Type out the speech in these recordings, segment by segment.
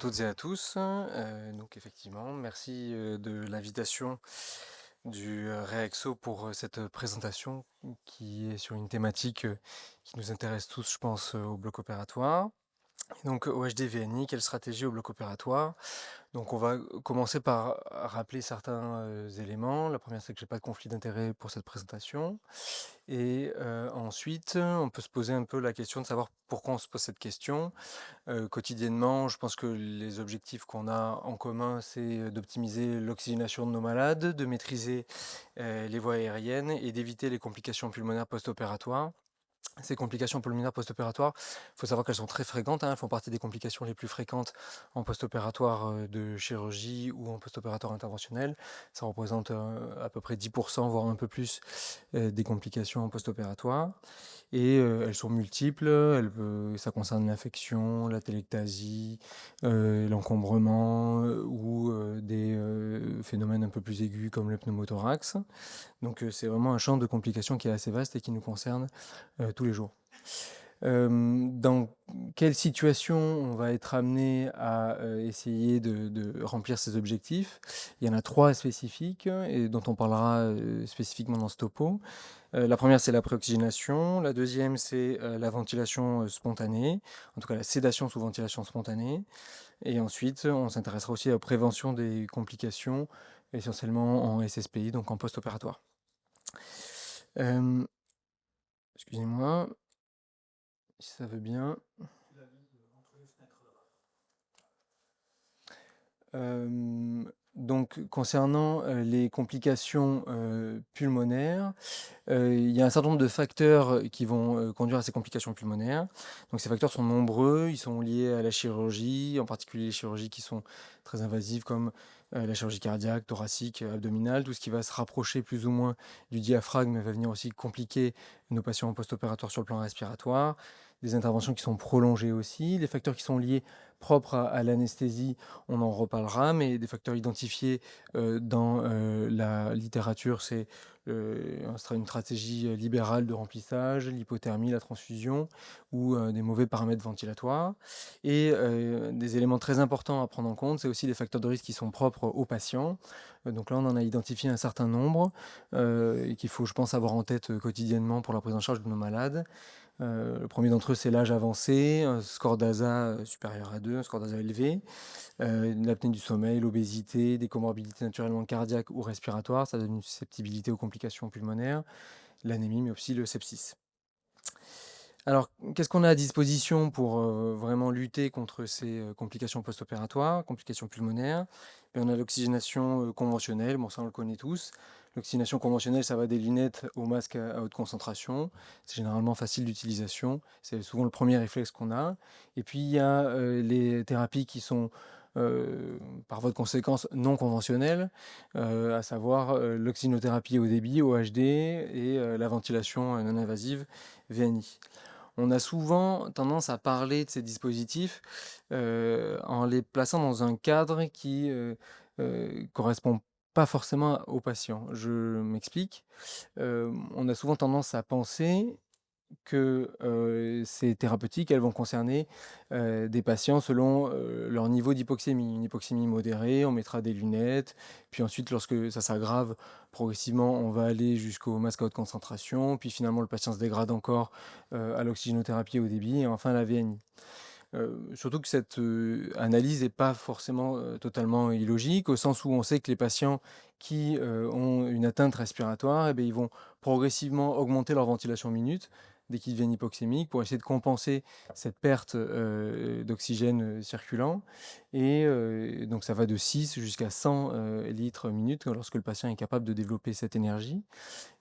toutes et à tous. Donc effectivement, merci de l'invitation du Reexo pour cette présentation qui est sur une thématique qui nous intéresse tous, je pense, au bloc opératoire. Et donc OHD-VNI, quelle stratégie au bloc opératoire? Donc on va commencer par rappeler certains éléments. La première, c'est que j'ai pas de conflit d'intérêt pour cette présentation. Et ensuite, on peut se poser un peu la question de savoir pourquoi on se pose cette question. Quotidiennement, je pense que les objectifs qu'on a en commun, c'est d'optimiser l'oxygénation de nos malades, de maîtriser les voies aériennes et d'éviter les complications pulmonaires post-opératoires. Ces complications pulmonaires post-opératoires, il faut savoir qu'elles sont très fréquentes, hein, elles font partie des complications les plus fréquentes en post-opératoire de chirurgie ou en post-opératoire interventionnel. Ça représente à peu près 10%, voire un peu plus, des complications en post-opératoire. Et elles sont multiples, ça concerne l'infection, la téléctasie, l'encombrement ou des phénomènes un peu plus aigus comme le pneumothorax. Donc c'est vraiment un champ de complications qui est assez vaste et qui nous concerne tous les jours. Dans quelle situation on va être amené à essayer de remplir ces objectifs? Il y en a 3 spécifiques et dont on parlera spécifiquement dans ce topo. La première, c'est la préoxygénation. La deuxième, c'est la ventilation spontanée, en tout cas la sédation sous ventilation spontanée. Et ensuite, on s'intéressera aussi à la prévention des complications, essentiellement en SSPI, donc en post-opératoire. Euh, Excusez-moi, si ça veut bien. Euh, donc, concernant les complications pulmonaires, il y a un certain nombre de facteurs qui vont conduire à ces complications pulmonaires. Donc, ces facteurs sont nombreux, ils sont liés à la chirurgie, en particulier les chirurgies qui sont très invasives comme la chirurgie cardiaque, thoracique, abdominale, tout ce qui va se rapprocher plus ou moins du diaphragme va venir aussi compliquer nos patients en post-opératoire sur le plan respiratoire. Des interventions qui sont prolongées aussi, les facteurs qui sont liés propres à l'anesthésie, on en reparlera, mais des facteurs identifiés dans la littérature, c'est une stratégie libérale de remplissage, l'hypothermie, la transfusion ou des mauvais paramètres ventilatoires. Et des éléments très importants à prendre en compte, c'est aussi les facteurs de risque qui sont propres aux patients. Donc là, on en a identifié un certain nombre et qu'il faut, je pense, avoir en tête quotidiennement pour la prise en charge de nos malades. Le premier d'entre eux, c'est l'âge avancé, un score d'ASA supérieur à 2, un score d'ASA élevé, l'apnée du sommeil, l'obésité, des comorbidités naturellement cardiaques ou respiratoires, ça donne une susceptibilité aux complications pulmonaires, l'anémie, mais aussi le sepsis. Alors, qu'est-ce qu'on a à disposition pour vraiment lutter contre ces complications post-opératoires, complications pulmonaires? Ben, on a l'oxygénation conventionnelle, bon ça on le connaît tous. L'oxygénation conventionnelle, ça va des lunettes au masque à haute concentration. C'est généralement facile d'utilisation. C'est souvent le premier réflexe qu'on a. Et puis il y a les thérapies qui sont par voie de conséquence non conventionnelles, à savoir l'oxygénothérapie au débit, OHD, et la ventilation non invasive, VNI. On a souvent tendance à parler de ces dispositifs en les plaçant dans un cadre qui correspond pas forcément aux patients. Je m'explique. On a souvent tendance à penser que ces thérapeutiques, elles vont concerner des patients selon leur niveau d'hypoxémie. Une hypoxémie modérée, on mettra des lunettes, puis ensuite, lorsque ça s'aggrave progressivement, on va aller jusqu'au masque à haute concentration, puis finalement, le patient se dégrade encore à l'oxygénothérapie au débit, et enfin la VNI. Surtout que cette analyse n'est pas forcément totalement illogique, au sens où on sait que les patients qui ont une atteinte respiratoire, eh bien, ils vont progressivement augmenter leur ventilation minute dès qu'ils deviennent hypoxémiques pour essayer de compenser cette perte d'oxygène circulant. Et donc ça va de 6 jusqu'à 100 litres minute lorsque le patient est capable de développer cette énergie.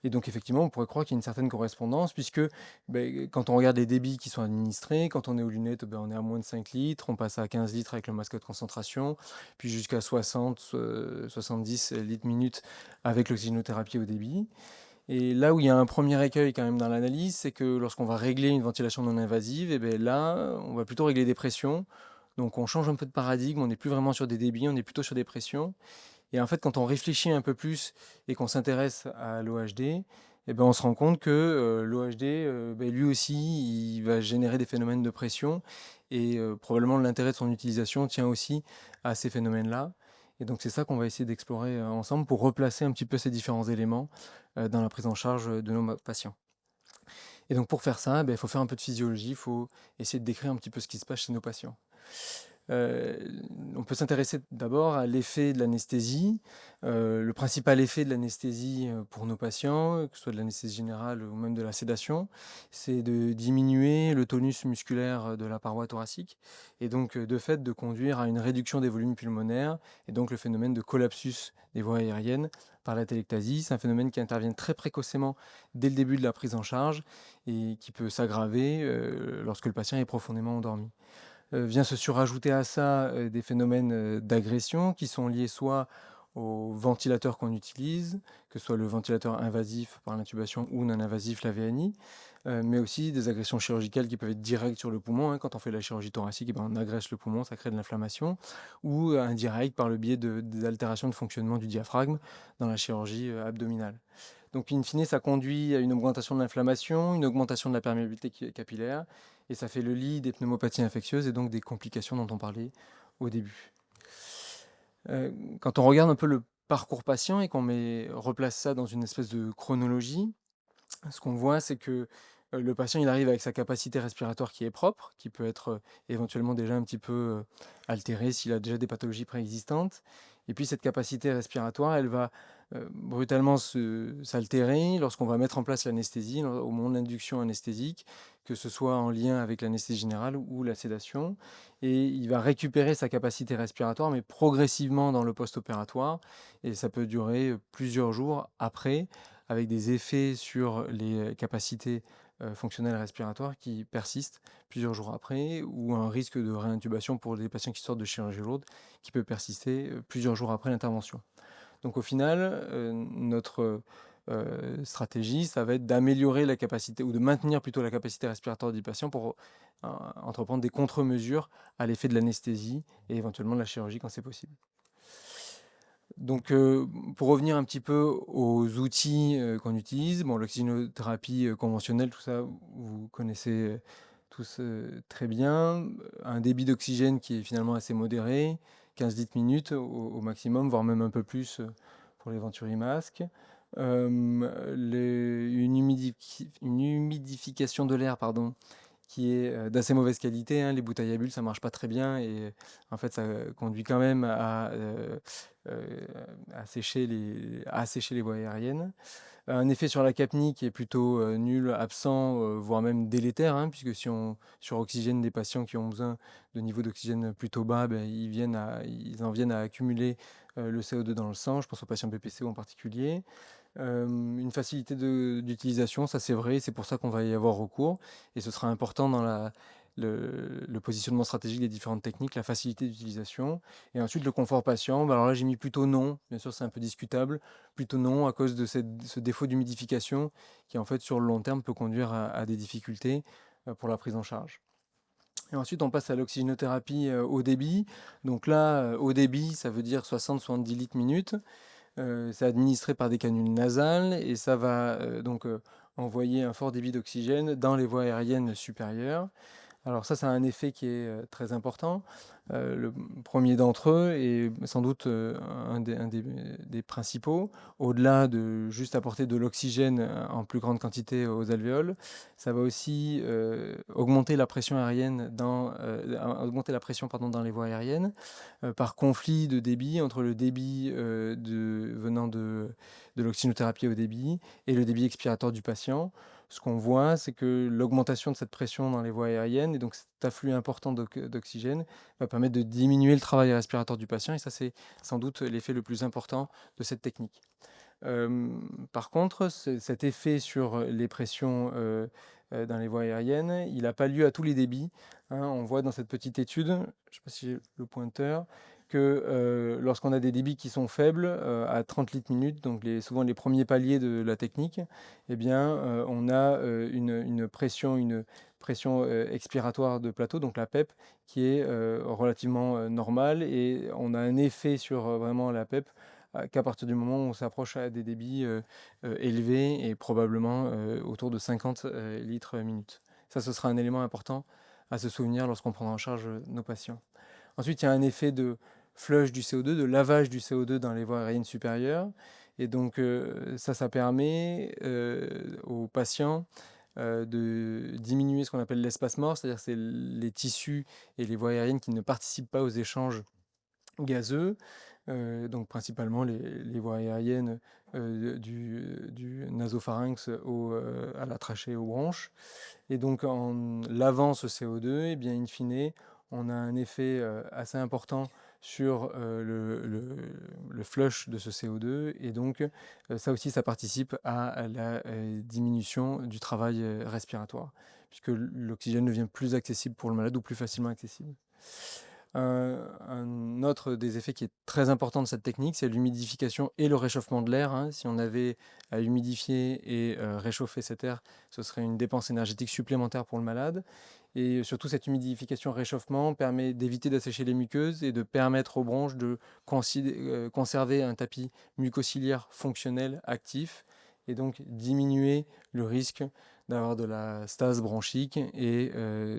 Et donc effectivement, on pourrait croire qu'il y a une certaine correspondance puisque quand on regarde les débits qui sont administrés, quand on est aux lunettes, on est à moins de 5 litres, on passe à 15 litres avec le masque de concentration, puis jusqu'à 60, 70 litres minute avec l'oxygénothérapie au débit. Et là où il y a un premier écueil quand même dans l'analyse, c'est que lorsqu'on va régler une ventilation non invasive, et bien là, on va plutôt régler des pressions. Donc on change un peu de paradigme, on n'est plus vraiment sur des débits, on est plutôt sur des pressions. Et en fait, quand on réfléchit un peu plus et qu'on s'intéresse à l'OHD, et ben, on se rend compte que l'OHD, lui aussi, il va générer des phénomènes de pression et probablement l'intérêt de son utilisation tient aussi à ces phénomènes-là. Et donc c'est ça qu'on va essayer d'explorer ensemble pour replacer un petit peu ces différents éléments dans la prise en charge de nos patients. Et donc pour faire ça, il faut faire un peu de physiologie, il faut essayer de décrire un petit peu ce qui se passe chez nos patients. Euh, on peut s'intéresser d'abord à l'effet de l'anesthésie. Le principal effet de l'anesthésie pour nos patients, que ce soit de l'anesthésie générale ou même de la sédation, c'est de diminuer le tonus musculaire de la paroi thoracique et donc de fait de conduire à une réduction des volumes pulmonaires et donc le phénomène de collapsus des voies aériennes par la téléctasie. C'est un phénomène qui intervient très précocement dès le début de la prise en charge et qui peut s'aggraver lorsque le patient est profondément endormi. Vient se surajouter à ça des phénomènes d'agression qui sont liés soit au ventilateur qu'on utilise, que ce soit le ventilateur invasif par l'intubation ou non invasif, la VNI, mais aussi des agressions chirurgicales qui peuvent être directes sur le poumon. Quand on fait la chirurgie thoracique, on agresse le poumon, ça crée de l'inflammation, ou indirect par le biais des altérations de fonctionnement du diaphragme dans la chirurgie abdominale. Donc, in fine, ça conduit à une augmentation de l'inflammation, une augmentation de la perméabilité capillaire, et ça fait le lit des pneumopathies infectieuses et donc des complications dont on parlait au début. Quand on regarde un peu le parcours patient et qu'on replace ça dans une espèce de chronologie, ce qu'on voit, c'est que le patient, il arrive avec sa capacité respiratoire qui est propre, qui peut être éventuellement déjà un petit peu altérée s'il a déjà des pathologies préexistantes. Et puis cette capacité respiratoire, elle va brutalement s'altérer lorsqu'on va mettre en place l'anesthésie, au moment de l'induction anesthésique, que ce soit en lien avec l'anesthésie générale ou la sédation. Et il va récupérer sa capacité respiratoire, mais progressivement dans le post-opératoire. Et ça peut durer plusieurs jours après, avec des effets sur les capacités fonctionnelles respiratoires qui persistent plusieurs jours après, ou un risque de réintubation pour les patients qui sortent de chirurgie lourde qui peut persister plusieurs jours après l'intervention. Donc au final, notre stratégie, ça va être d'améliorer la capacité, ou de maintenir plutôt la capacité respiratoire du patient pour entreprendre des contre-mesures à l'effet de l'anesthésie et éventuellement de la chirurgie quand c'est possible. Donc, pour revenir un petit peu aux outils qu'on utilise, l'oxygénothérapie conventionnelle, tout ça, vous connaissez tous très bien. Un débit d'oxygène qui est finalement assez modéré, 15 litres minutes au maximum, voire même un peu plus pour les Venturi-masques. Une humidification de l'air, pardon, qui est d'assez mauvaise qualité. Les bouteilles à bulles, ça marche pas très bien et en fait, ça conduit quand même euh, à sécher les voies aériennes. Un effet sur la capnie qui est plutôt nul, absent, voire même délétère, puisque si on suroxygène des patients qui ont besoin de niveaux d'oxygène plutôt bas, ils en viennent à accumuler le CO2 dans le sang. Je pense aux patients BPCO en particulier. Une facilité d'utilisation, ça c'est vrai, c'est pour ça qu'on va y avoir recours, et ce sera important dans le positionnement stratégique des différentes techniques, la facilité d'utilisation. Et ensuite le confort patient, alors là j'ai mis plutôt non, bien sûr c'est un peu discutable, plutôt non à cause de ce défaut d'humidification qui en fait sur le long terme peut conduire à des difficultés pour la prise en charge. Et ensuite, on passe à l'oxygénothérapie haut débit. Donc là, haut débit, ça veut dire 60-70 litres minute. C'est administré par des canules nasales et ça va envoyer un fort débit d'oxygène dans les voies aériennes supérieures. Alors ça a un effet qui est très important. Le premier d'entre eux est sans doute des principaux. Au-delà de juste apporter de l'oxygène en plus grande quantité aux alvéoles, ça va aussi augmenter la pression aérienne augmenter la pression dans les voies aériennes par conflit de débit entre le débit venant de l'oxygénothérapie au débit et le débit expiratoire du patient. Ce qu'on voit, c'est que l'augmentation de cette pression dans les voies aériennes et donc cet afflux important d'oxygène va permettre de diminuer le travail respiratoire du patient et ça, c'est sans doute l'effet le plus important de cette technique. Par contre, cet effet sur les pressions dans les voies aériennes, il n'a pas lieu à tous les débits. On voit dans cette petite étude, je ne sais pas si j'ai le pointeur, que lorsqu'on a des débits qui sont faibles, à 30 litres minute, donc souvent les premiers paliers de la technique, eh bien, on a une pression expiratoire de plateau, donc la PEP, qui est relativement normale, et on a un effet sur vraiment la PEP qu'à partir du moment où on s'approche à des débits élevés et probablement autour de 50 litres minute. Ça, ce sera un élément important à se souvenir lorsqu'on prendra en charge nos patients. Ensuite, il y a un effet de flush du CO2, de lavage du CO2 dans les voies aériennes supérieures. Et donc, ça permet aux patients de diminuer ce qu'on appelle l'espace mort, c'est-à-dire c'est les tissus et les voies aériennes qui ne participent pas aux échanges gazeux, donc principalement les voies aériennes du nasopharynx à la trachée, aux bronches. Et donc en lavant ce CO2, eh bien, in fine, on a un effet assez important sur le flush de ce CO2. Et donc ça aussi, ça participe à la diminution du travail respiratoire, puisque l'oxygène devient plus accessible pour le malade ou plus facilement accessible. Un autre des effets qui est très important de cette technique, c'est l'humidification et le réchauffement de l'air, hein. Si on avait à humidifier et réchauffer cet air, ce serait une dépense énergétique supplémentaire pour le malade. Et surtout, cette humidification-réchauffement permet d'éviter d'assécher les muqueuses et de permettre aux bronches de conserver un tapis mucociliaire fonctionnel, actif, et donc diminuer le risque d'avoir de la stase bronchique et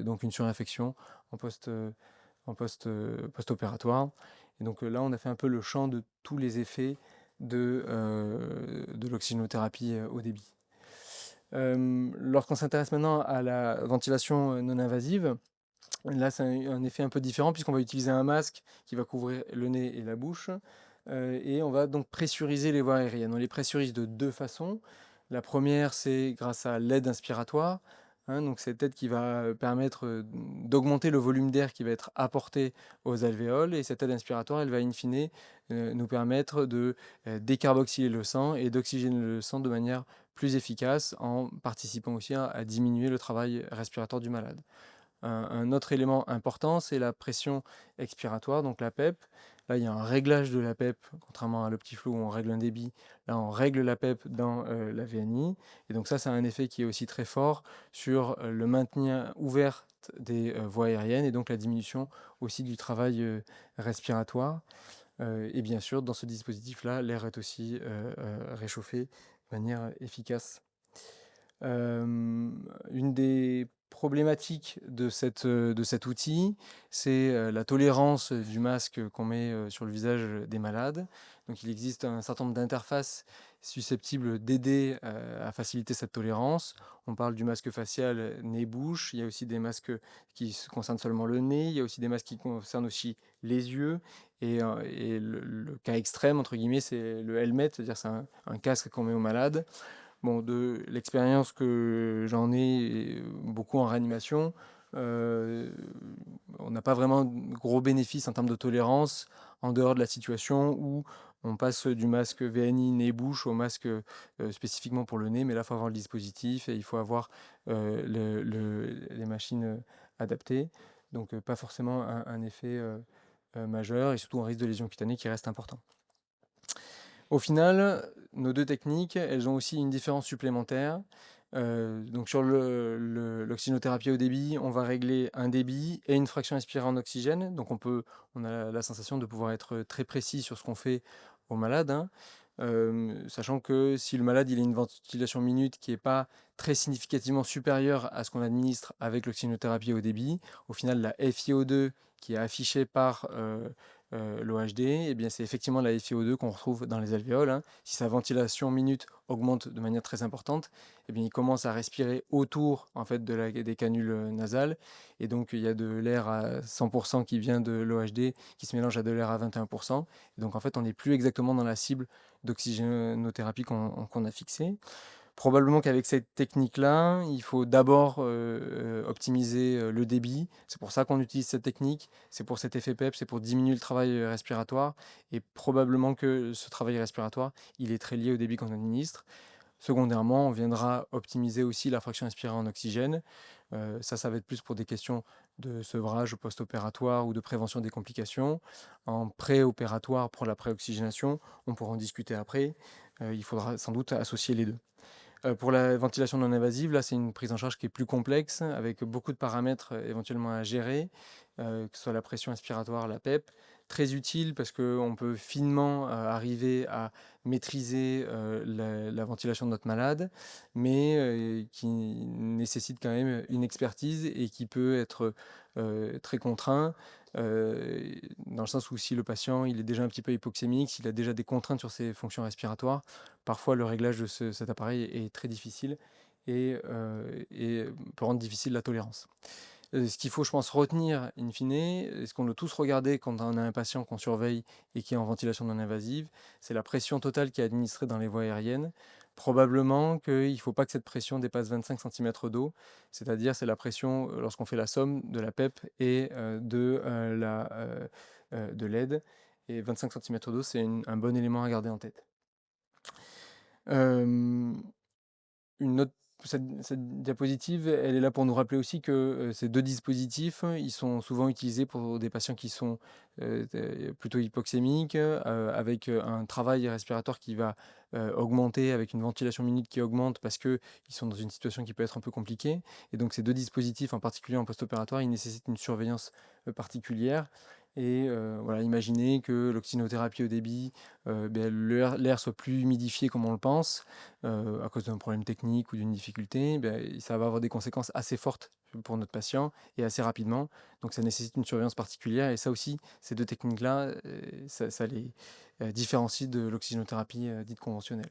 donc une surinfection en post-opératoire. Et donc là, on a fait un peu le champ de tous les effets de l'oxygénothérapie haut débit. Lorsqu'on s'intéresse maintenant à la ventilation non invasive, là, c'est un effet un peu différent puisqu'on va utiliser un masque qui va couvrir le nez et la bouche. Et on va donc pressuriser les voies aériennes. On les pressurise de deux façons. La première, c'est grâce à l'aide inspiratoire. Hein, donc cette aide qui va permettre d'augmenter le volume d'air qui va être apporté aux alvéoles. Et cette aide inspiratoire, elle va in fine nous permettre de décarboxyler le sang et d'oxygéner le sang de manière plus efficace en participant aussi à diminuer le travail respiratoire du malade. Un autre élément important, c'est la pression expiratoire, donc la PEP. Là, il y a un réglage de la PEP, contrairement à l'Optiflow où on règle un débit. Là, on règle la PEP dans la VNI. Et donc ça, c'est un effet qui est aussi très fort sur le maintien ouvert des voies aériennes et donc la diminution aussi du travail respiratoire. Et bien sûr, dans ce dispositif-là, l'air est aussi réchauffé de manière efficace. Une des problématiques de cet outil, c'est la tolérance du masque qu'on met sur le visage des malades. Donc il existe un certain nombre d'interfaces susceptibles d'aider à faciliter cette tolérance. On parle du masque facial nez-bouche, il y a aussi des masques qui concernent seulement le nez, il y a aussi des masques qui concernent aussi les yeux. Et le cas extrême, entre guillemets, c'est le helmet, c'est-à-dire c'est un casque qu'on met aux malades. Bon, de l'expérience que j'en ai beaucoup en réanimation, on n'a pas vraiment de gros bénéfices en termes de tolérance en dehors de la situation où on passe du masque VNI nez-bouche au masque spécifiquement pour le nez, mais là, il faut avoir le dispositif et il faut avoir les machines adaptées. Donc, pas forcément un effet majeur et surtout un risque de lésion cutanée qui reste important. Au final, nos deux techniques, elles ont aussi une différence supplémentaire. Donc sur l'oxygénothérapie au débit, on va régler un débit et une fraction inspirée en oxygène. Donc on a la sensation de pouvoir être très précis sur ce qu'on fait au malade, hein. Sachant que si le malade il a une ventilation minute qui n'est pas très significativement supérieure à ce qu'on administre avec l'oxygénothérapie au débit, au final la FiO2 qui est affichée par l'OHD, eh bien, c'est effectivement la FiO2 qu'on retrouve dans les alvéoles, hein. Si sa ventilation minute augmente de manière très importante, eh bien, il commence à respirer autour en fait, des canules nasales. Et donc, il y a de l'air à 100% qui vient de l'OHD qui se mélange à de l'air à 21%. Et donc, en fait, on n'est plus exactement dans la cible d'oxygénothérapie qu'on a fixée. Probablement qu'avec cette technique-là, il faut d'abord optimiser le débit. C'est pour ça qu'on utilise cette technique. C'est pour cet effet PEP, c'est pour diminuer le travail respiratoire. Et probablement que ce travail respiratoire, il est très lié au débit qu'on administre. Secondairement, on viendra optimiser aussi la fraction inspirée en oxygène. Ça va être plus pour des questions de sevrage post-opératoire ou de prévention des complications. En préopératoire pour la préoxygénation, on pourra en discuter après. Il faudra sans doute associer les deux. Pour la ventilation non invasive, là, c'est une prise en charge qui est plus complexe, avec beaucoup de paramètres éventuellement à gérer, que ce soit la pression inspiratoire, la PEP, très utile parce qu'on peut finement arriver à maîtriser la ventilation de notre malade, mais qui nécessite quand même une expertise et qui peut être très contraint, dans le sens où si le patient il est déjà un petit peu hypoxémique, s'il a déjà des contraintes sur ses fonctions respiratoires, parfois le réglage de cet appareil est très difficile et peut rendre difficile la tolérance. Ce qu'il faut, je pense, retenir in fine, ce qu'on doit tous regarder quand on a un patient qu'on surveille et qui est en ventilation non invasive, c'est la pression totale qui est administrée dans les voies aériennes. Probablement qu'il ne faut pas que cette pression dépasse 25 centimètres d'eau, c'est-à-dire c'est la pression lorsqu'on fait la somme de la PEP et de l'aide. Et 25 centimètres d'eau, c'est un bon élément à garder en tête. Euh, Une autre cette diapositive, elle est là pour nous rappeler aussi que, ces 2 dispositifs, ils sont souvent utilisés pour des patients qui sont, plutôt hypoxémiques, avec, un travail respiratoire qui va, augmenter, avec une ventilation minute qui augmente parce qu'ils sont dans une situation qui peut être un peu compliquée et donc ces 2 dispositifs, en particulier en post-opératoire, ils nécessitent une surveillance, particulière et voilà, imaginez que l'oxygénothérapie au débit, l'air soit plus humidifié comme on le pense, à cause d'un problème technique ou d'une difficulté, ça va avoir des conséquences assez fortes pour notre patient et assez rapidement. Donc ça nécessite une surveillance particulière et ça aussi, ces 2 techniques-là, ça les, différencie de l'oxygénothérapie, dite conventionnelle.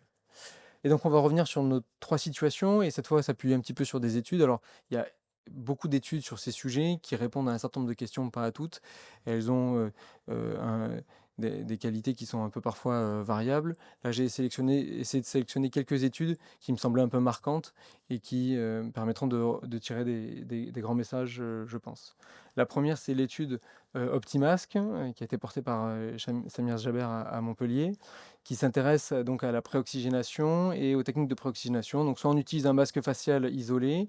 Et donc on va revenir sur nos 3 situations et cette fois s'appuyer un petit peu sur des études. Alors il y a beaucoup d'études sur ces sujets qui répondent à un certain nombre de questions, pas à toutes. Elles ont, des qualités qui sont un peu parfois, variables. Là, j'ai essayé de sélectionner quelques études qui me semblaient un peu marquantes et qui, permettront de tirer des grands messages, je pense. La première, c'est l'étude, Optimasq, qui a été portée par, Samir Jaber à Montpellier, qui s'intéresse donc à la préoxygénation et aux techniques de préoxygénation. Donc soit on utilise un masque facial isolé,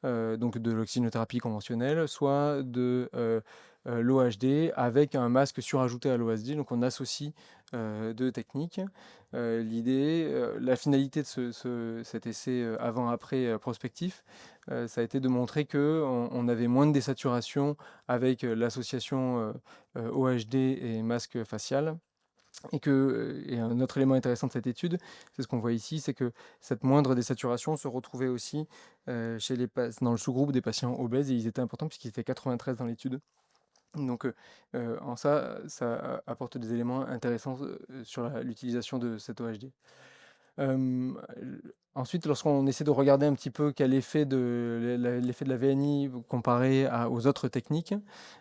donc de l'oxygénothérapie conventionnelle, soit de l'OHD avec un masque surajouté à l'OHD. Donc on associe 2 techniques. La finalité de cet essai avant-après prospectif, ça a été de montrer qu'on avait moins de désaturation avec l'association OHD et masque facial. Et un autre élément intéressant de cette étude, c'est ce qu'on voit ici, c'est que cette moindre désaturation se retrouvait aussi dans le sous-groupe des patients obèses, et ils étaient importants puisqu'ils étaient 93 dans l'étude. Donc en ça apporte des éléments intéressants sur l'utilisation de cette OHD. Hem, Ensuite, lorsqu'on essaie de regarder un petit peu quel effet l'effet de la VNI comparé aux autres techniques,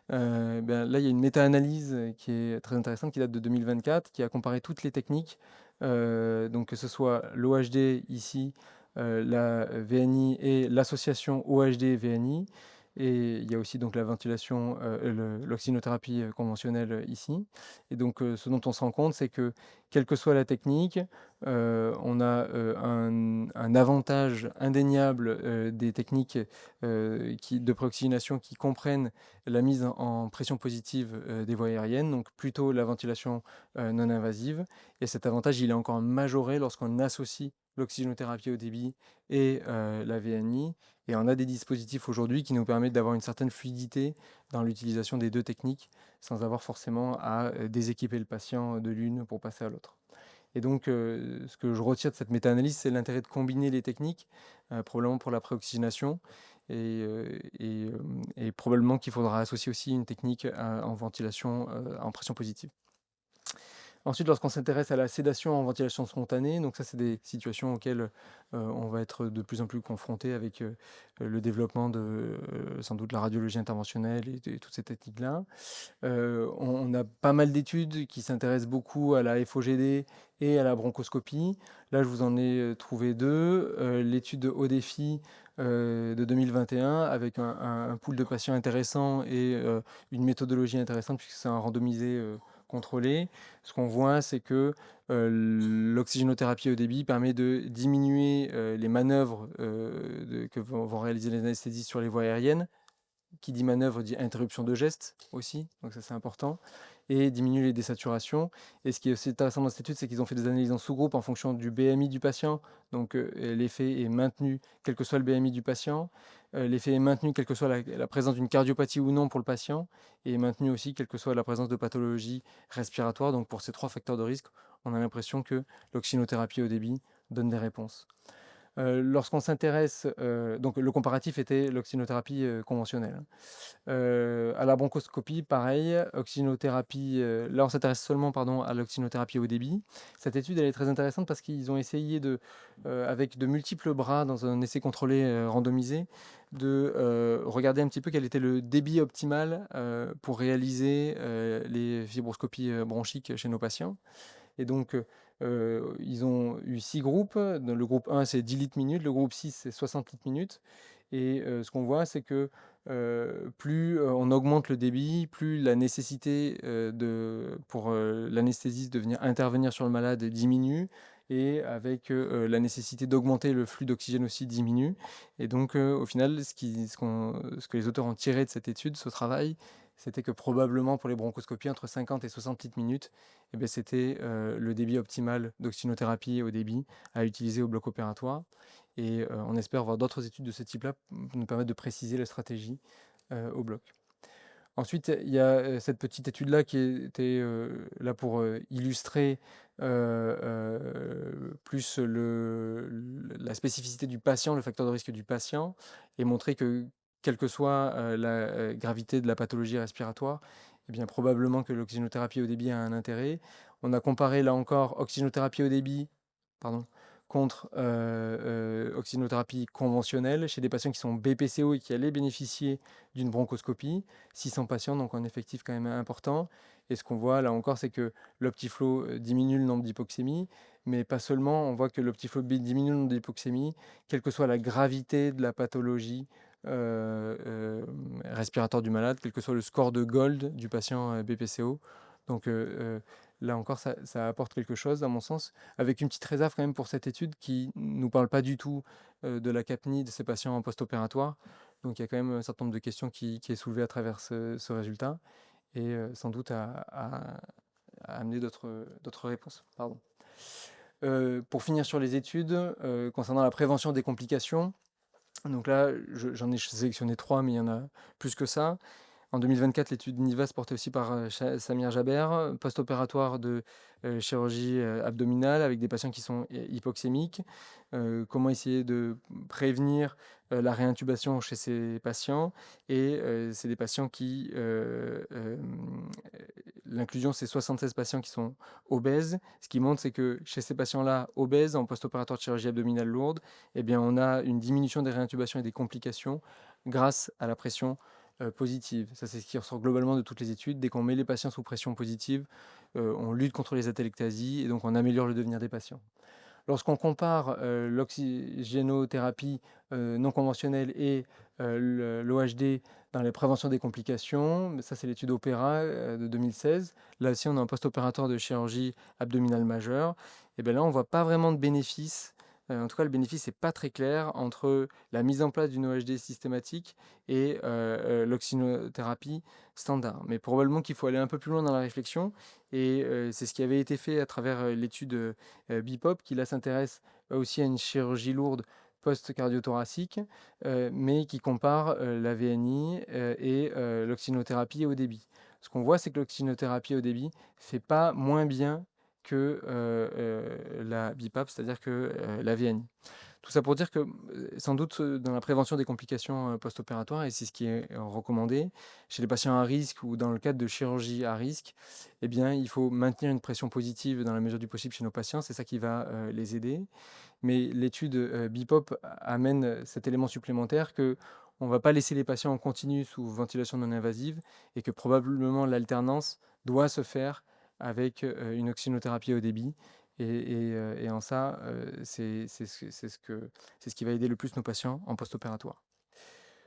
là, il y a une méta-analyse qui est très intéressante, qui date de 2024, qui a comparé toutes les techniques, donc que ce soit l'OHD ici, la VNI et l'association OHD-VNI. Et il y a aussi donc la ventilation, l'oxygénothérapie conventionnelle ici. Et donc ce dont on se rend compte, c'est que quelle que soit la technique, on a un avantage indéniable des techniques de préoxygénation qui comprennent la mise en pression positive des voies aériennes, donc plutôt la ventilation non invasive. Et cet avantage, il est encore majoré lorsqu'on associe l'oxygénothérapie au débit et la VNI. Et on a des dispositifs aujourd'hui qui nous permettent d'avoir une certaine fluidité dans l'utilisation des 2 techniques sans avoir forcément à déséquiper le patient de l'une pour passer à l'autre. Et donc, ce que je retire de cette méta-analyse, c'est l'intérêt de combiner les techniques, probablement pour la préoxygénation et probablement qu'il faudra associer aussi une technique en ventilation en pression positive. Ensuite, lorsqu'on s'intéresse à la sédation en ventilation spontanée, donc ça, c'est des situations auxquelles on va être de plus en plus confronté avec le développement de sans doute la radiologie interventionnelle et toutes ces techniques-là. On a pas mal d'études qui s'intéressent beaucoup à la FOGD et à la bronchoscopie. Là, je vous en ai trouvé 2. L'étude de Haut Défi de 2021 avec un pool de patients intéressant et une méthodologie intéressante puisque c'est un randomisé contrôlé. Ce qu'on voit, c'est que l'oxygénothérapie au débit permet de diminuer les manœuvres que vont réaliser les anesthésistes sur les voies aériennes. Qui dit manœuvre dit interruption de geste aussi, donc ça c'est important. et diminue les désaturations. Et ce qui est aussi intéressant dans cette étude, c'est qu'ils ont fait des analyses en sous-groupe en fonction du BMI du patient. Donc l'effet est maintenu quel que soit le BMI du patient. L'effet est maintenu quelle que soit la présence d'une cardiopathie ou non pour le patient, et est maintenu aussi quelle que soit la présence de pathologie respiratoire. Donc pour ces 3 facteurs de risque, on a l'impression que l'oxynothérapie au débit donne des réponses. Lorsqu'on s'intéresse, donc le comparatif était l'oxynothérapie conventionnelle. À la bronchoscopie, pareil, oxynothérapie, là on s'intéresse seulement pardon, à l'oxynothérapie au débit. Cette étude elle est très intéressante parce qu'ils ont essayé avec de multiples bras dans un essai contrôlé randomisé, de regarder un petit peu quel était le débit optimal pour réaliser les fibroscopies bronchiques chez nos patients. Et donc, ils ont eu 6 groupes. Dans le groupe 1, c'est 10 litres minutes. Le groupe 6, c'est 60 litres minutes. Et ce qu'on voit, c'est que plus on augmente le débit, plus la nécessité pour l'anesthésiste de venir intervenir sur le malade diminue. Et avec la nécessité d'augmenter le flux d'oxygène aussi diminue. Et donc, au final, ce que les auteurs ont tiré de cette étude, ce travail, c'était que probablement pour les bronchoscopies, entre 50 et 60 litres minutes, eh bien, c'était le débit optimal d'oxynothérapie au débit à utiliser au bloc opératoire. Et on espère voir d'autres études de ce type-là pour nous permettre de préciser la stratégie au bloc. Ensuite, il y a cette petite étude-là qui était là pour illustrer plus la spécificité du patient, le facteur de risque du patient, et montrer que quelle que soit la gravité de la pathologie respiratoire, eh bien, probablement que l'oxygénothérapie au débit a un intérêt. On a comparé là encore oxygénothérapie au débit, pardon, contre oxygénothérapie conventionnelle chez des patients qui sont BPCO et qui allaient bénéficier d'une bronchoscopie. 600 patients, donc un effectif quand même important. Et ce qu'on voit là encore, c'est que l'Optiflow diminue le nombre d'hypoxémies, mais pas seulement, on voit que l'Optiflow diminue le nombre d'hypoxémies, quelle que soit la gravité de la pathologie respiratoire du malade, quel que soit le score de Gold du patient BPCO. Donc là encore, ça apporte quelque chose, à mon sens, avec une petite réserve quand même pour cette étude qui ne nous parle pas du tout de la capnie de ces patients en post-opératoire. Donc il y a quand même un certain nombre de questions qui est soulevé à travers ce résultat, et sans doute à amener d'autres réponses. Pardon. Pour finir sur les études, concernant la prévention des complications, donc là, j'en ai sélectionné 3, mais il y en a plus que ça. En 2024, l'étude NIVAS portée aussi par Samir Jaber, post-opératoire de chirurgie abdominale avec des patients qui sont hypoxémiques. Comment essayer de prévenir la réintubation chez ces patients. Et c'est des patients qui... L'inclusion, c'est 76 patients qui sont obèses. Ce qui montre, c'est que chez ces patients-là, obèses, en post-opératoire de chirurgie abdominale lourde, eh bien, on a une diminution des réintubations et des complications grâce à la pression positive. Ça, c'est ce qui ressort globalement de toutes les études. Dès qu'on met les patients sous pression positive, on lutte contre les atelectasies et donc on améliore le devenir des patients. Lorsqu'on compare l'oxygénothérapie non conventionnelle et l'OHD dans les préventions des complications, ça c'est l'étude Opéra de 2016. Là aussi, on a un post-opératoire de chirurgie abdominale majeure. Et bien là, on ne voit pas vraiment de bénéfice. En tout cas, le bénéfice n'est pas très clair entre la mise en place d'une OHD systématique et l'oxygénothérapie standard. Mais probablement qu'il faut aller un peu plus loin dans la réflexion. Et c'est ce qui avait été fait à travers l'étude BIPOP, qui là s'intéresse aussi à une chirurgie lourde post-cardiothoracique, mais qui compare la VNI et l'oxygénothérapie au débit. Ce qu'on voit, c'est que l'oxygénothérapie au débit fait pas moins bien que la BIPAP, c'est-à-dire que la VNI. Tout ça pour dire que, sans doute, dans la prévention des complications post-opératoires, et c'est ce qui est recommandé, chez les patients à risque ou dans le cadre de chirurgie à risque, eh bien, il faut maintenir une pression positive dans la mesure du possible chez nos patients. C'est ça qui va les aider. Mais l'étude BIPOP amène cet élément supplémentaire que on ne va pas laisser les patients en continu sous ventilation non invasive et que probablement l'alternance doit se faire avec une oxygénothérapie au débit. Et en ça, c'est ce qui va aider le plus nos patients en post-opératoire.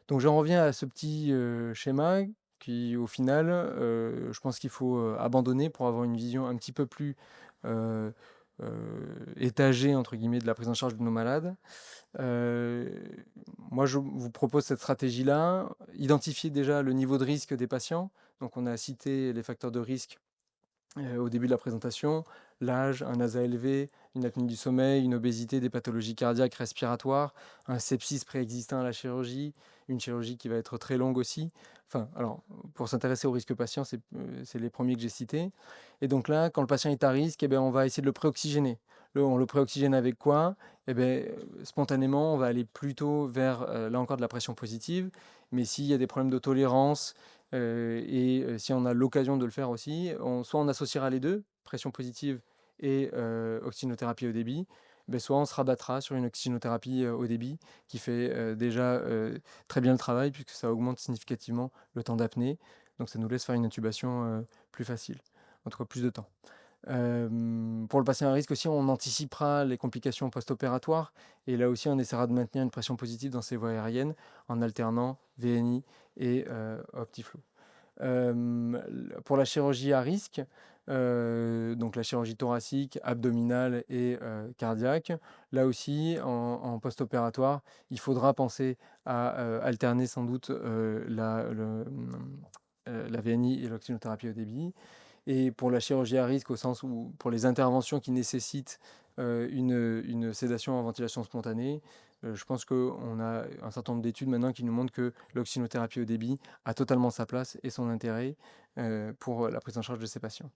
Donc j'en reviens à ce petit schéma qui, au final, je pense qu'il faut abandonner pour avoir une vision un petit peu plus euh, étagée, entre guillemets, de la prise en charge de nos malades. Euh, Moi, je vous propose cette stratégie-là. Identifier déjà le niveau de risque des patients. Donc on a cité les facteurs de risque au début de la présentation, l'âge, un ASA élevé, une apnée du sommeil, une obésité, des pathologies cardiaques, respiratoires, un sepsis préexistant à la chirurgie, une chirurgie qui va être très longue aussi. Enfin, alors, pour s'intéresser aux risques patients, c'est les premiers que j'ai cités. Et donc là, quand le patient est à risque, eh bien, on va essayer de le préoxygéner. On le préoxygène avec quoi? Eh bien, spontanément, on va aller plutôt vers, là encore, de la pression positive. Mais s'il y a des problèmes de tolérance, si on a l'occasion de le faire aussi, soit on associera les deux, pression positive et oxygénothérapie au débit, soit on se rabattra sur une oxygénothérapie au débit qui fait déjà très bien le travail puisque ça augmente significativement le temps d'apnée. Donc ça nous laisse faire une intubation plus facile, en tout cas plus de temps. Pour le patient à risque aussi, on anticipera les complications post-opératoires et là aussi on essaiera de maintenir une pression positive dans ces voies aériennes en alternant VNI et Optiflow. Pour la chirurgie à risque, donc la chirurgie thoracique, abdominale et cardiaque, là aussi en post-opératoire, il faudra penser à alterner sans doute la VNI et l'oxygénothérapie au débit. Et pour la chirurgie à risque, au sens où pour les interventions qui nécessitent une sédation en ventilation spontanée, je pense qu'on a un certain nombre d'études maintenant qui nous montrent que l'oxygénothérapie au débit a totalement sa place et son intérêt pour la prise en charge de ces patients.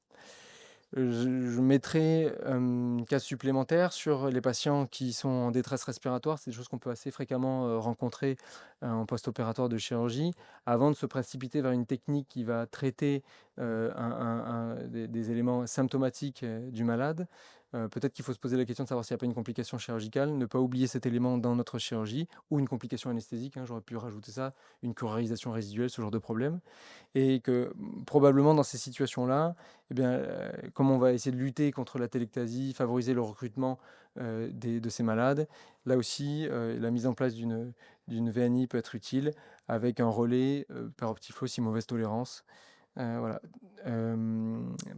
Je mettrai une case supplémentaire sur les patients qui sont en détresse respiratoire. C'est des choses qu'on peut assez fréquemment rencontrer en post-opératoire de chirurgie. Avant de se précipiter vers une technique qui va traiter des éléments symptomatiques du malade, peut-être qu'il faut se poser la question de savoir s'il n'y a pas une complication chirurgicale, ne pas oublier cet élément dans notre chirurgie, ou une complication anesthésique, j'aurais pu rajouter ça, une chloralisation résiduelle, ce genre de problème. Et que probablement dans ces situations-là, eh bien, comme on va essayer de lutter contre la téléctasie, favoriser le recrutement de ces malades, là aussi, la mise en place d'une VNI peut être utile avec un relais par Optiflow si mauvaise tolérance. Voilà.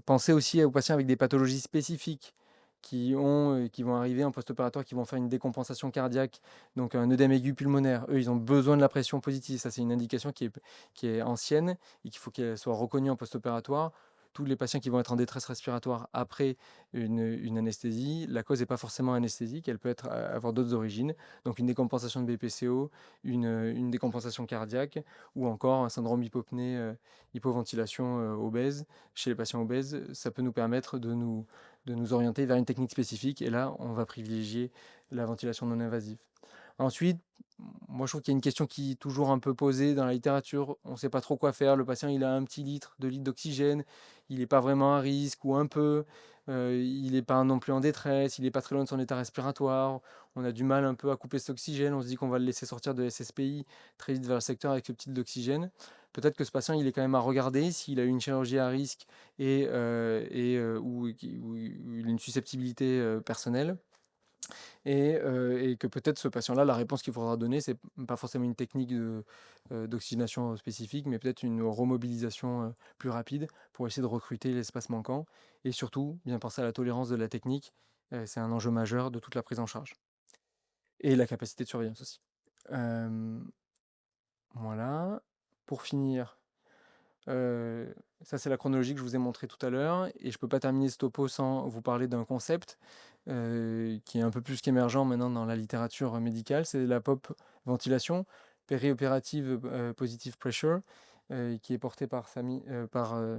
Pensez aussi aux patients avec des pathologies spécifiques qui vont arriver en post-opératoire, qui vont faire une décompensation cardiaque, donc un œdème aigu pulmonaire. Eux, ils ont besoin de la pression positive. Ça, c'est une indication qui est ancienne et qu'il faut qu'elle soit reconnue en post-opératoire. Tous les patients qui vont être en détresse respiratoire après une anesthésie, la cause n'est pas forcément anesthésique, elle peut avoir d'autres origines. Donc une décompensation de BPCO, une décompensation cardiaque ou encore un syndrome hypopnée, hypoventilation obèse. Chez les patients obèses, ça peut nous permettre de nous orienter vers une technique spécifique. Et là, on va privilégier la ventilation non invasive. Ensuite, moi, je trouve qu'il y a une question qui est toujours un peu posée dans la littérature. On ne sait pas trop quoi faire. Le patient, il a un petit litre, 2 litres d'oxygène. Il n'est pas vraiment à risque ou un peu. Il n'est pas non plus en détresse. Il n'est pas très loin de son état respiratoire. On a du mal un peu à couper cet oxygène. On se dit qu'on va le laisser sortir de SSPI très vite vers le secteur avec ce petit d'oxygène. Peut-être que ce patient, il est quand même à regarder s'il a eu une chirurgie à risque ou il a une susceptibilité personnelle. Et que peut-être ce patient-là, la réponse qu'il faudra donner, c'est pas forcément une technique d'oxygénation spécifique, mais peut-être une remobilisation plus rapide pour essayer de recruter l'espace manquant. Et surtout, bien penser à la tolérance de la technique, c'est un enjeu majeur de toute la prise en charge. Et la capacité de surveillance aussi. Euh, voilà. Pour finir, ça, c'est la chronologie que je vous ai montrée tout à l'heure. Et je ne peux pas terminer ce topo sans vous parler d'un concept qui est un peu plus qu'émergent maintenant dans la littérature médicale. C'est la POP ventilation, périopérative positive pressure, qui est portée par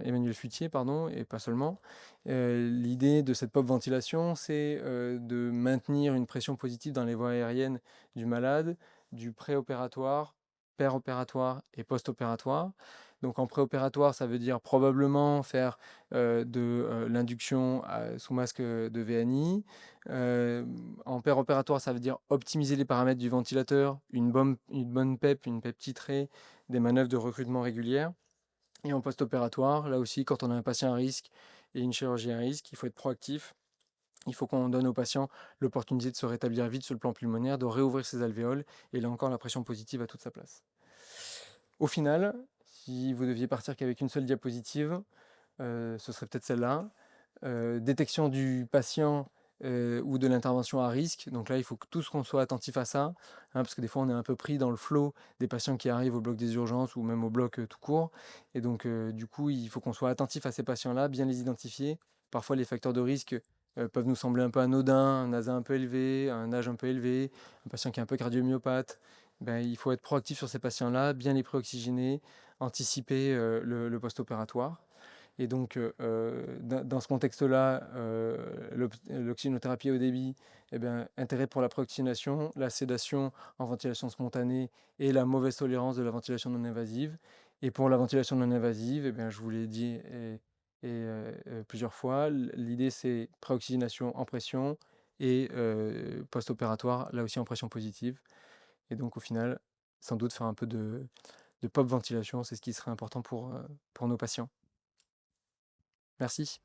Emmanuel Futier, pardon, et pas seulement. L'idée de cette POP ventilation, c'est de maintenir une pression positive dans les voies aériennes du malade, du préopératoire, péropératoire et post-opératoire. Donc en préopératoire, ça veut dire probablement faire de l'induction sous masque de VNI. En péropératoire, ça veut dire optimiser les paramètres du ventilateur, une bonne PEP, une PEP titrée, des manœuvres de recrutement régulières. Et en post-opératoire, là aussi, quand on a un patient à risque et une chirurgie à risque, il faut être proactif. Il faut qu'on donne au patient l'opportunité de se rétablir vite sur le plan pulmonaire, de réouvrir ses alvéoles, et là encore, la pression positive a toute sa place. Au final, si vous deviez partir qu'avec une seule diapositive, ce serait peut-être celle-là. Détection du patient ou de l'intervention à risque. Donc là, il faut que tous qu'on soit attentif à ça, hein, parce que des fois, on est un peu pris dans le flot des patients qui arrivent au bloc des urgences ou même au bloc tout court. Et donc, du coup, il faut qu'on soit attentif à ces patients-là, bien les identifier. Parfois, les facteurs de risque peuvent nous sembler un peu anodins, un ASA un peu élevé, un âge un peu élevé, un patient qui est un peu cardiomyopathe. Ben, il faut être proactif sur ces patients-là, bien les préoxygéner, anticiper le post-opératoire. Et donc, dans ce contexte-là, l'oxygénothérapie au débit, eh bien, intérêt pour la préoxygénation, la sédation en ventilation spontanée et la mauvaise tolérance de la ventilation non invasive. Et pour la ventilation non invasive, eh bien, je vous l'ai dit plusieurs fois, l'idée c'est préoxygénation en pression et post-opératoire, là aussi en pression positive. Et donc au final, sans doute faire un peu de pop ventilation, c'est ce qui serait important pour nos patients. Merci.